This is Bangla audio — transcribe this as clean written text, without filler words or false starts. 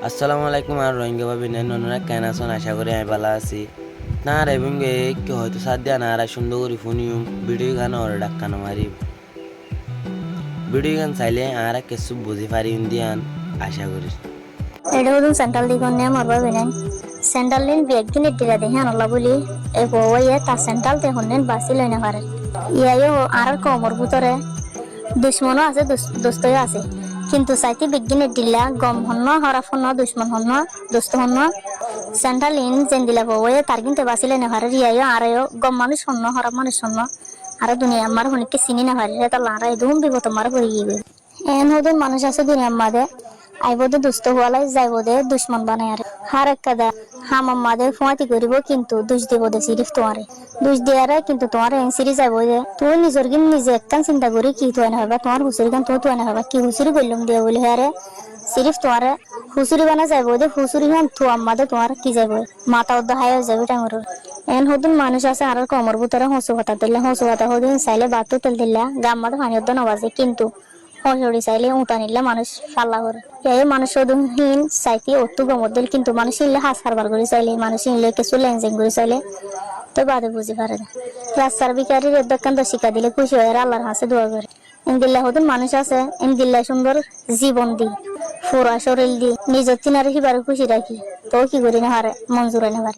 আসসালামু আলাইকুম আর রোহিঙ্গা ভাবি নন্যরা কেন আছেন আশা করি আমি ভালো আছি না রে ভেঙ্গে কি হয়তো সাথ দিয়া না আর সুন্দর করে ফোনিউম ভিডিও গান ওর ডাক্কানো মারি ভিডিও গান চাইলে আর কিছু বুঝি পারি দিয়ান আশা করি এটা হদুন সেন্ট্রাল দিগনে মারবা বেনেন সেন্ট্রাল লিন বিয়েকদিন ইটিরা দেখে আনলা বলি এ বউয়ে তার সেন্ট্রাল তে হন্নেন বাসি লইনে পারে ইয়াইও আর কমর ভিতরে দুশ্মনও আছে দোস্তও আছে কিন্তু সাইতে বিজ্ঞানের দিলা গম হন্ন হরাফ হন্ন দুশ্মন হন্ন দোস্ত হন্ন সেন্ট্রাল লিন যেন দিলা বউয়ে তার কিন্তু বাসি লইনে পারে ইয়াইও আরও গম মানুষ হন্ন হরাফ মানুষ হন্ন আর দুনিয়া আমার হনিকে চিনি না পারে তা লারা এদুম বিপদ মার হয়ে গিয়ে এন হদুন মানুষ আছে দুনিয়ার মাঝে আইবদে দুষ্ট হওয়ালাই যাইবদে দুশ্মন বানায় আর হার একটা হামাম মাদে ফুয়াতি করিব কিন্তু দুষ দিব দে সিরিফ তোমারে দুষ দিয়ারে কিন্তু তোমার এন সিরি যাইব যে তুই নিজের কিন নিজে একখান চিন্তা করি কি তুই না হবা তোমার হুসুরি গান তুই না হবা কি হুসুরি বললাম দিয়া বলি হারে সিরিফ তোমারে হুসুরি বানা যাইব দে হুসুরি গান তো আমাদে তোমার কি যাইব মাথা উদ্দা হাই যাবে টাঙ্গুর এন হদুন মানুষ আছে আর কমর ভিতরে হসু কথা দিলে হসু কথা হদিন চাইলে বাতু তেল দিলা গাম্মাতে পানি উদ্দা নবাজে কিন্তু হসড়ি চাইলে উঠা নিলে মানুষ ফাল্লা করে এই মানুষ হীন চাইতে অত্তু গমদিল কিন্তু মানুষ ইনলে হাস হারবার করে চাইলে মানুষ ইনলে কিছু লেনজেন করে চাইলে তো বাদে বুঝি পারে না রাস্তার বিকারির দোকান তো শিক্ষা দিলে খুশি হয় আল্লাহর হাসে দোয়া করে ইন্দিল্লা হতুন মানুষ আছে ইন্দিল্লা সুন্দর জীবন দি ফুরা শরীর দি নিজের তিনারে হিবার খুশি রাখি তো কি করি না হারে মঞ্জুর না পারে।